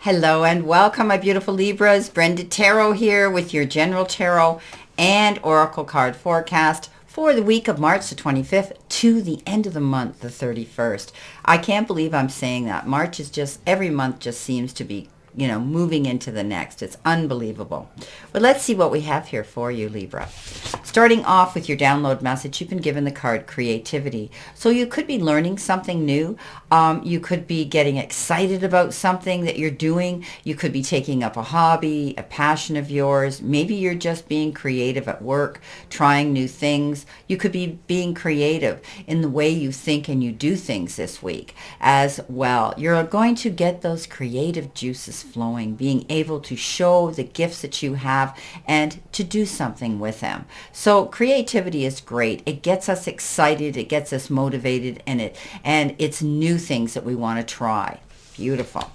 Hello and welcome, my beautiful Libras. Brenda Taro here with your General Tarot and Oracle card forecast for the week of March the 25th to the end of the month, the 31st. I can't believe I'm saying that. March is just, every month just seems to be, moving into the next. It's unbelievable. But let's see what we have here for you, Libra. Starting off with your download message, you've been given the card creativity. So you could be learning something new. You could be getting excited about something that you're doing. You could be taking up a hobby, a passion of yours. Maybe you're just being creative at work, trying new things. You could be being creative in the way you think and you do things this week as well. You're going to get those creative juices flowing, being able to show the gifts that you have and to do something with them. So creativity is great. It gets us excited, it gets us motivated, and it's new things that we want to try. Beautiful.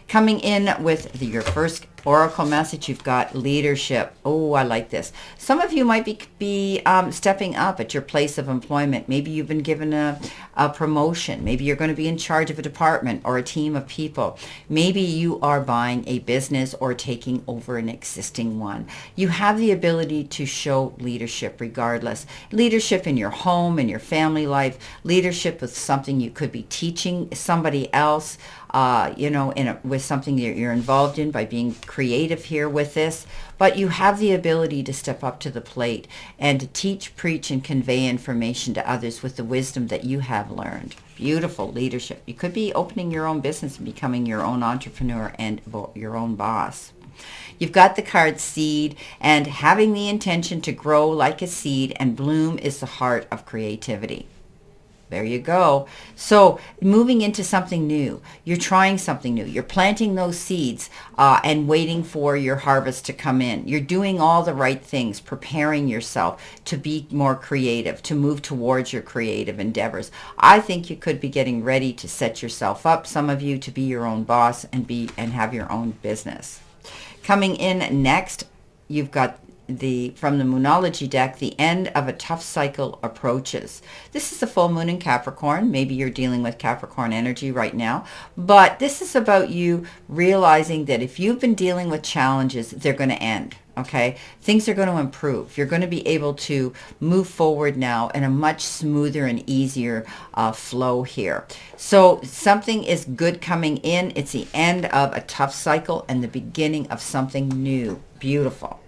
Coming in with your first Oracle message, you've got leadership. Oh, I like this. Some of you might be stepping up at your place of employment. Maybe you've been given a promotion. Maybe you're going to be in charge of a department or a team of people. Maybe you are buying a business or taking over an existing one. You have the ability to show leadership regardless. Leadership in your home, in your family life. Leadership with something you could be teaching somebody else. With something that you're involved in by being creative here with this, but you have the ability to step up to the plate and to teach, preach, and convey information to others with the wisdom that you have learned. Beautiful leadership. You could be opening your own business and becoming your own entrepreneur and your own boss. You've got the card seed, and having the intention to grow like a seed and bloom is the heart of creativity. There you go. So moving into something new, you're trying something new. You're planting those seeds and waiting for your harvest to come in. You're doing all the right things, preparing yourself to be more creative, to move towards your creative endeavors. I think you could be getting ready to set yourself up, some of you, to be your own boss and have your own business. Coming in next, you've got from the Moonology deck, the end of a tough cycle approaches. This is the full moon in Capricorn. Maybe you're dealing with Capricorn energy right now, but this is about you realizing that if you've been dealing with challenges, they're going to end. Okay, things are going to improve. You're going to be able to move forward now in a much smoother and easier flow here. So something is good coming in. It's the end of a tough cycle and the beginning of something new. Beautiful.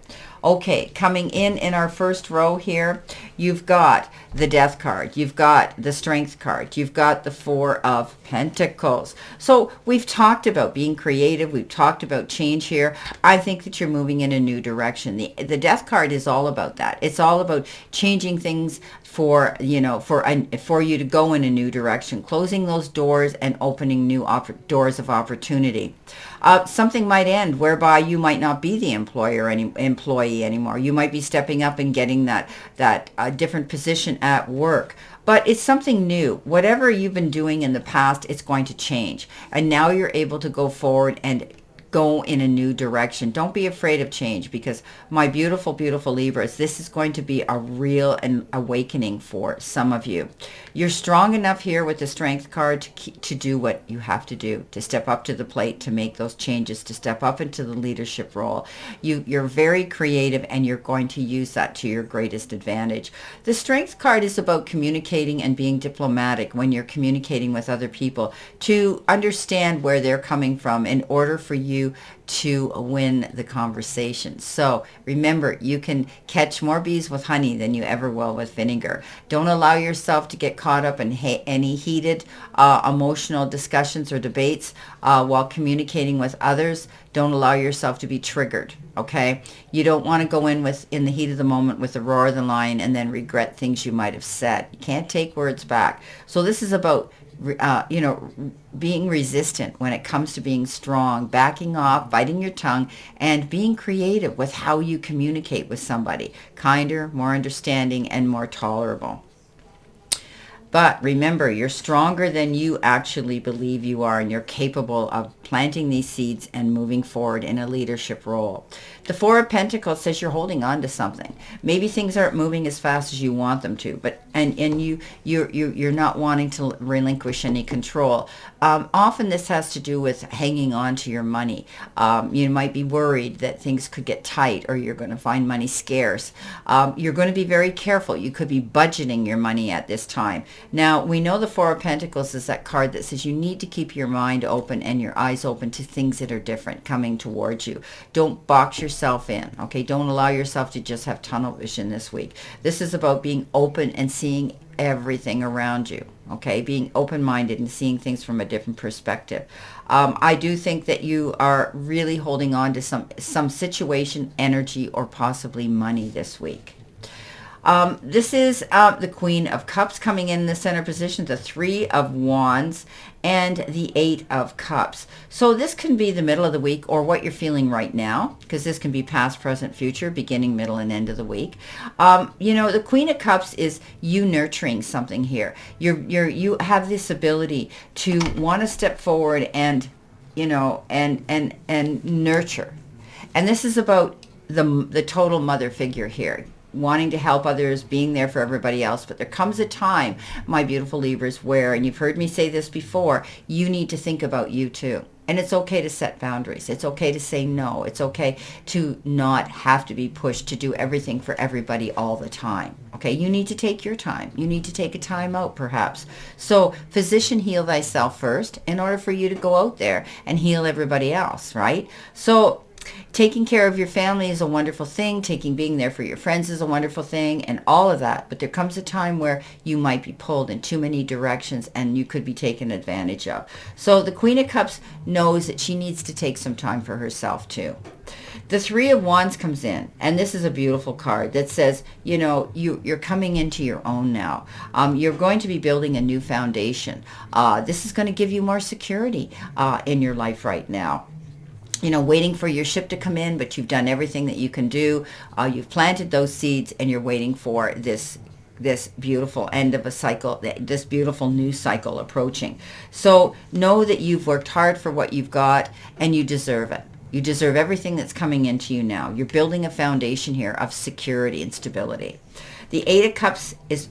Okay, coming in our first row here, you've got the Death card, you've got the Strength card, you've got the Four of Pentacles. So we've talked about being creative, we've talked about change here. I think that you're moving in a new direction. The Death card is all about that. It's all about changing things for you to go in a new direction, closing those doors and opening new doors of opportunity. Something might end whereby you might not be the employee anymore. You might be stepping up and getting that different position at work. But it's something new. Whatever you've been doing in the past, it's going to change. And now you're able to go forward and go in a new direction. Don't be afraid of change, because my beautiful, beautiful Libras, this is going to be a real awakening for some of you. You're strong enough here with the Strength card to do what you have to do, to step up to the plate, to make those changes, to step up into the leadership role. You're very creative, and you're going to use that to your greatest advantage. The Strength card is about communicating and being diplomatic when you're communicating with other people, to understand where they're coming from in order for you to win the conversation. So remember, you can catch more bees with honey than you ever will with vinegar. Don't allow yourself to get caught up in any heated emotional discussions or debates while communicating with others. Don't allow yourself to be triggered. Okay, you don't want to go in the heat of the moment with the roar of the lion and then regret things you might have said. You can't take words back. So this is about being resistant when it comes to being strong, backing off, biting your tongue, and being creative with how you communicate with somebody. Kinder, more understanding, and more tolerable. But remember, you're stronger than you actually believe you are, and you're capable of planting these seeds and moving forward in a leadership role. The Four of Pentacles says you're holding on to something. Maybe things aren't moving as fast as you want them to, but and you're not wanting to relinquish any control. Often this has to do with hanging on to your money. You might be worried that things could get tight, or you're going to find money scarce. You're going to be very careful. You could be budgeting your money at this time. Now, we know the Four of Pentacles is that card that says you need to keep your mind open and your eyes open to things that are different coming towards you. Don't box yourself in, okay? Don't allow yourself to just have tunnel vision this week. This is about being open and seeing everything around you, okay? Being open-minded and seeing things from a different perspective. I do think that you are really holding on to some situation, energy, or possibly money this week. This is the Queen of Cups coming in the center position, the Three of Wands, and the Eight of Cups. So this can be the middle of the week or what you're feeling right now, because this can be past, present, future, beginning, middle, and end of the week. The Queen of Cups is you nurturing something here. You have this ability to want to step forward and nurture. And this is about the total mother figure here, wanting to help others, being there for everybody else. But there comes a time, my beautiful Libras, where, and you've heard me say this before, you need to think about you too. And it's okay to set boundaries. It's okay to say no. It's okay to not have to be pushed to do everything for everybody all the time. Okay, you need to take your time. You need to take a time out, perhaps. So, physician, heal thyself first in order for you to go out there and heal everybody else, right? So, taking care of your family is a wonderful thing. Being there for your friends is a wonderful thing, and all of that. But there comes a time where you might be pulled in too many directions and you could be taken advantage of. So the Queen of Cups knows that she needs to take some time for herself too. The Three of Wands comes in, and this is a beautiful card that says, you're coming into your own now. You're going to be building a new foundation. This is going to give you more security in your life right now. Waiting for your ship to come in, but you've done everything that you can do. You've planted those seeds, and you're waiting for this beautiful end of a cycle, this beautiful new cycle approaching. So know that you've worked hard for what you've got, and you deserve it. You deserve everything that's coming into you now. You're building a foundation here of security and stability. The Eight of Cups is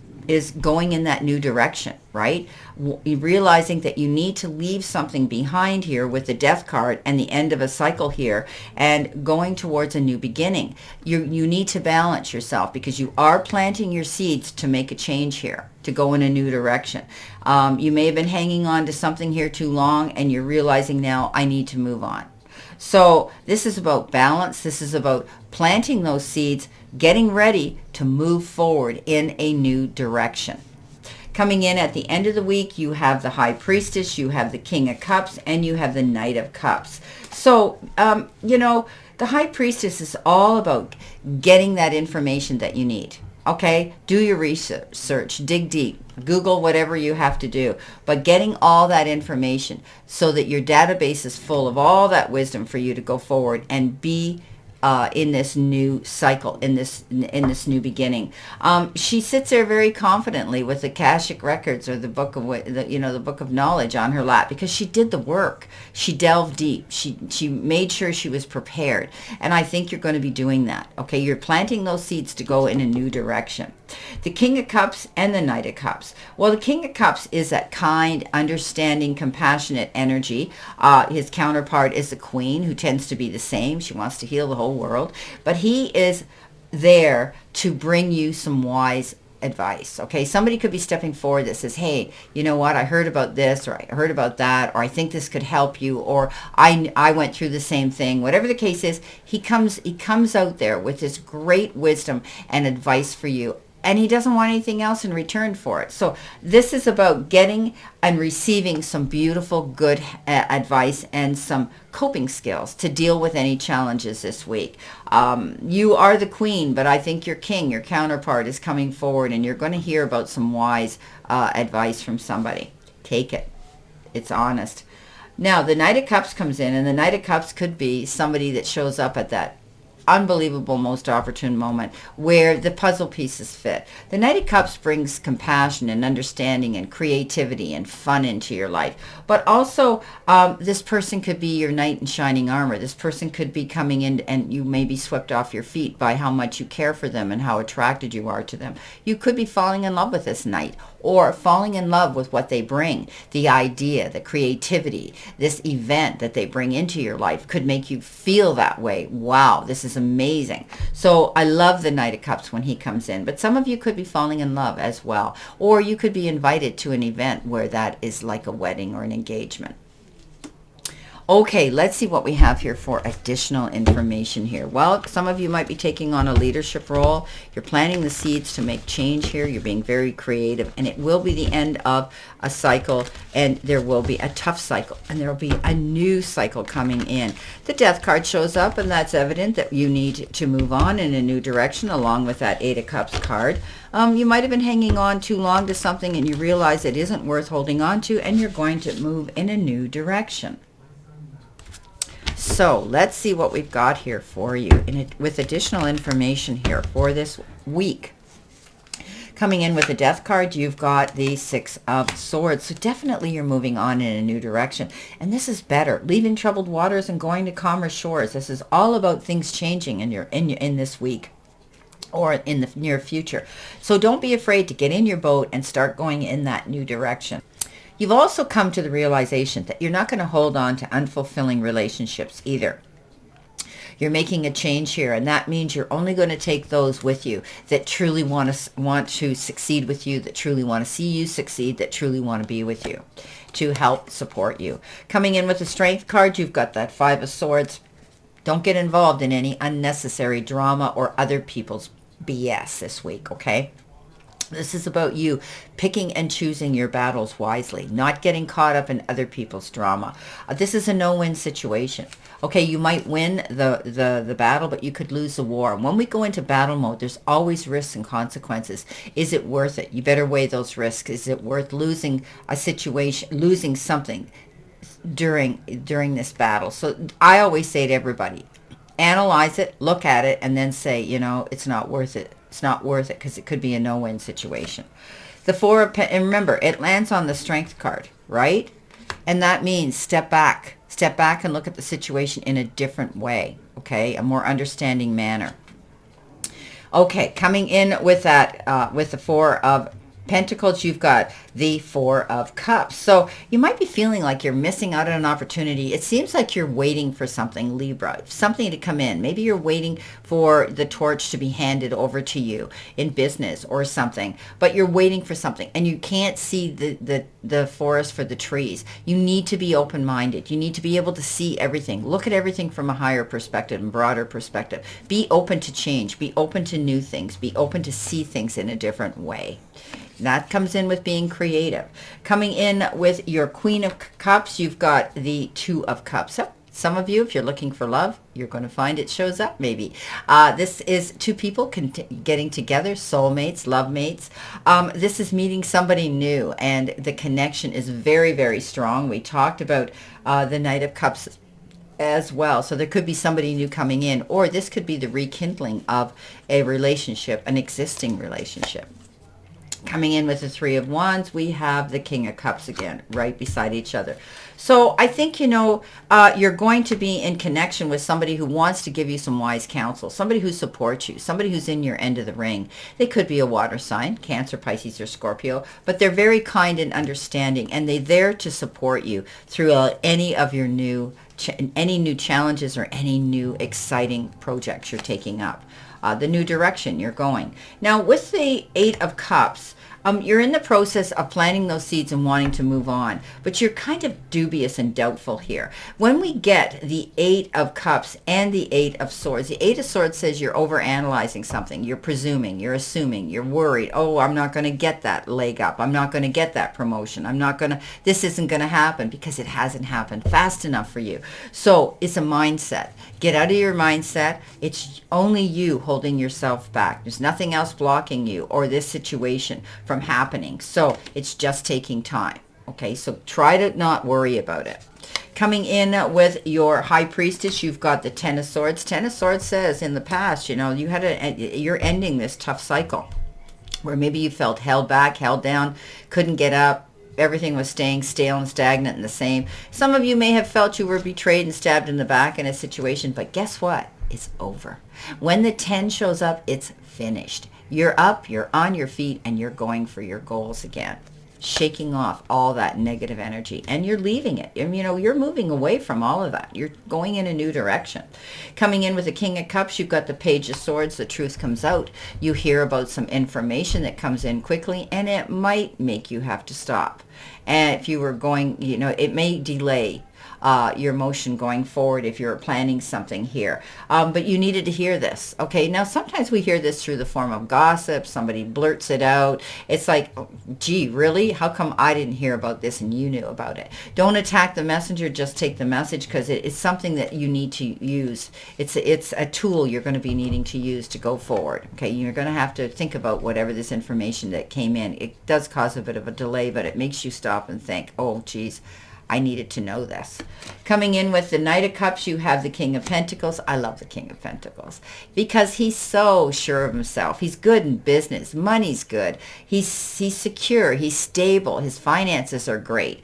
going in that new direction, right? Realizing that you need to leave something behind here with the Death card and the end of a cycle here, and going towards a new beginning. You need to balance yourself, because you are planting your seeds to make a change here, to go in a new direction. You may have been hanging on to something here too long, and you're realizing now, I need to move on. So this is about balance. This is about planting those seeds, getting ready to move forward in a new direction. Coming in at the end of the week, you have the High Priestess, you have the King of Cups, and you have the Knight of Cups. So, the High Priestess is all about getting that information that you need. Okay, do your research, dig deep, Google whatever you have to do, but getting all that information so that your database is full of all that wisdom for you to go forward and be in this new cycle, in this new beginning. She sits there very confidently with the Akashic records, or the book of the book of knowledge on her lap, because she did the work. She delved deep. She made sure she was prepared, and I think you're going to be doing that. Okay, you're planting those seeds to go in a new direction. The King of Cups and the Knight of Cups. Well, the King of Cups is that kind, understanding, compassionate energy. His counterpart is the Queen, who tends to be the same. She wants to heal the whole world, but he is there to bring you some wise advice. Okay, somebody could be stepping forward that says, hey, you know what, I heard about this, or I heard about that, or I think this could help you, or I went through the same thing. Whatever the case is, he comes out there with this great wisdom and advice for you, and he doesn't want anything else in return for it. So this is about getting and receiving some beautiful, good advice and some coping skills to deal with any challenges this week. You are the Queen, but I think your King, your counterpart, is coming forward, and you're going to hear about some wise advice from somebody. Take it. It's honest. Now, the Knight of Cups comes in, and the Knight of Cups could be somebody that shows up at that unbelievable, most opportune moment where the puzzle pieces fit. The Knight of Cups brings compassion and understanding and creativity and fun into your life. But also, this person could be your knight in shining armor. This person could be coming in and you may be swept off your feet by how much you care for them and how attracted you are to them. You could be falling in love with this knight, or falling in love with what they bring. The idea, the creativity, this event that they bring into your life could make you feel that way. Wow, this is amazing. So I love the Knight of Cups when he comes in, but some of you could be falling in love as well, or you could be invited to an event where that is like a wedding or an engagement. Okay, let's see what we have here for additional information here. Well, some of you might be taking on a leadership role. You're planting the seeds to make change here. You're being very creative, and it will be the end of a cycle, and there will be a tough cycle, and there will be a new cycle coming in. The Death card shows up, and that's evident that you need to move on in a new direction, along with that Eight of Cups card. You might have been hanging on too long to something, and you realize it isn't worth holding on to, and you're going to move in a new direction. So let's see what we've got here for you with additional information here for this week. Coming in with the Death card, you've got the Six of Swords. So definitely you're moving on in a new direction. And this is better. Leaving troubled waters and going to calmer shores. This is all about things changing in this week or in the near future. So don't be afraid to get in your boat and start going in that new direction. You've also come to the realization that you're not going to hold on to unfulfilling relationships either. You're making a change here, and that means you're only going to take those with you that truly want to succeed with you, that truly want to see you succeed, that truly want to be with you, to help support you. Coming in with the Strength card, you've got that Five of Swords. Don't get involved in any unnecessary drama or other people's BS this week, okay? This is about you picking and choosing your battles wisely, not getting caught up in other people's drama. This is a no-win situation. Okay, you might win the battle, but you could lose the war. And when we go into battle mode, there's always risks and consequences. Is it worth it? You better weigh those risks. Is it worth losing a situation, losing something during this battle? So I always say to everybody, analyze it, look at it, and then say, you know, it's not worth it. It's not worth it because it could be a no-win situation. The Four of Pentacles, and remember, it lands on the Strength card, right? And that means step back. Step back and look at the situation in a different way, okay? A more understanding manner. Okay, coming in with that, with the Four of Pentacles, you've got the Four of Cups. So you might be feeling like you're missing out on an opportunity. It seems like you're waiting for something, Libra, something to come in. Maybe you're waiting for the torch to be handed over to you in business or something, but you're waiting for something and you can't see the forest for the trees. You need to be open-minded. You need to be able to see everything. Look at everything from a higher perspective and broader perspective. Be open to change. Be open to new things. Be open to see things in a different way. That comes in with being creative. Coming in with your Queen of Cups, you've got the Two of Cups. So some of you, if you're looking for love, you're going to find it shows up maybe. This is two people getting together, soulmates, love mates. This is meeting somebody new, and the connection is very, very strong. We talked about the Knight of Cups as well. So there could be somebody new coming in, or this could be the rekindling of a relationship, an existing relationship. Coming in with the Three of Wands, we have the King of Cups again, right beside each other. So I think, you know, you're going to be in connection with somebody who wants to give you some wise counsel, somebody who supports you, somebody who's in your end of the ring. They could be a water sign, Cancer, Pisces, or Scorpio, but they're very kind and understanding, and they're there to support you through any of your new challenges or any new exciting projects you're taking up. The new direction you're going. Now, with the Eight of Cups, you're in the process of planting those seeds and wanting to move on, but you're kind of dubious and doubtful here. When we get the Eight of Cups and the Eight of Swords, the Eight of Swords says you're overanalyzing something. You're presuming, you're assuming, you're worried. Oh, I'm not going to get that leg up. I'm not going to get that promotion. This isn't going to happen because it hasn't happened fast enough for you. So it's a mindset. Get out of your mindset. It's only you holding yourself back. There's nothing else blocking you or this situation from happening. So it's just taking time. Okay, so try to not worry about it. Coming in with your High Priestess, you've got the Ten of Swords. Ten of Swords says in the past, you're ending this tough cycle where maybe you felt held back, held down, couldn't get up. Everything was staying stale and stagnant and the same. Some of you may have felt you were betrayed and stabbed in the back in a situation, but guess what? It's over. When the 10 shows up, it's finished. You're up, you're on your feet, and you're going for your goals again. Shaking off all that negative energy, and you're leaving it. You're moving away from all of that. You're going in a new direction. Coming in with the King of Cups, you've got the Page of Swords. The truth comes out. You hear about some information that comes in quickly, and it might make you have to stop. And if you were going, it may delay your motion going forward if you're planning something here. But you needed to hear this, okay? Now, sometimes we hear this through the form of gossip. Somebody blurts it out. It's like, gee, really? How come I didn't hear about this and you knew about it? Don't attack the messenger. Just take the message, because it's something that you need to use. It's a tool you're going to be needing to use to go forward, okay? You're going to have to think about whatever this information that came in. It does cause a bit of a delay, but it makes you stop and think, oh, geez, I needed to know this. Coming in with the Knight of Cups, you have the King of Pentacles. I love the King of Pentacles because he's so sure of himself. He's good in business. Money's good. He's secure. He's stable. His finances are great.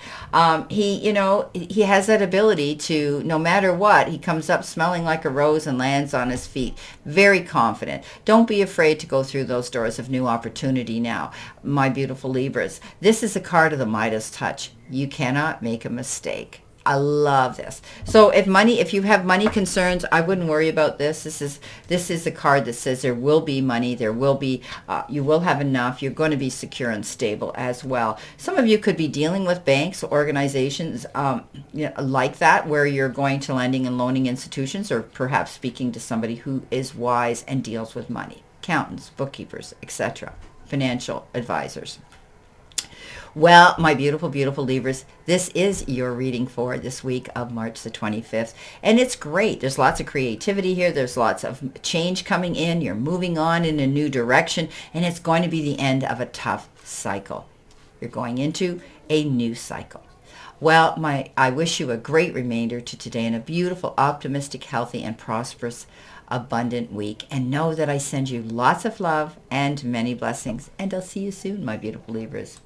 He has that ability to, no matter what, he comes up smelling like a rose and lands on his feet. Very confident. Don't be afraid to go through those doors of new opportunity now, my beautiful Libras. This is a card of the Midas touch. You cannot make a mistake. I love this. So if you have money concerns, I wouldn't worry about this. This is a card that says there will be money. There will be, you will have enough. You're going to be secure and stable as well. Some of you could be dealing with banks, organizations like that, where you're going to lending and loaning institutions, or perhaps speaking to somebody who is wise and deals with money. Accountants, bookkeepers, etc. Financial advisors. Well, my beautiful, beautiful Libras, this is your reading for this week of March the 25th. And it's great. There's lots of creativity here. There's lots of change coming in. You're moving on in a new direction. And it's going to be the end of a tough cycle. You're going into a new cycle. Well, I wish you a great remainder to today and a beautiful, optimistic, healthy, and prosperous, abundant week. And know that I send you lots of love and many blessings. And I'll see you soon, my beautiful Libras.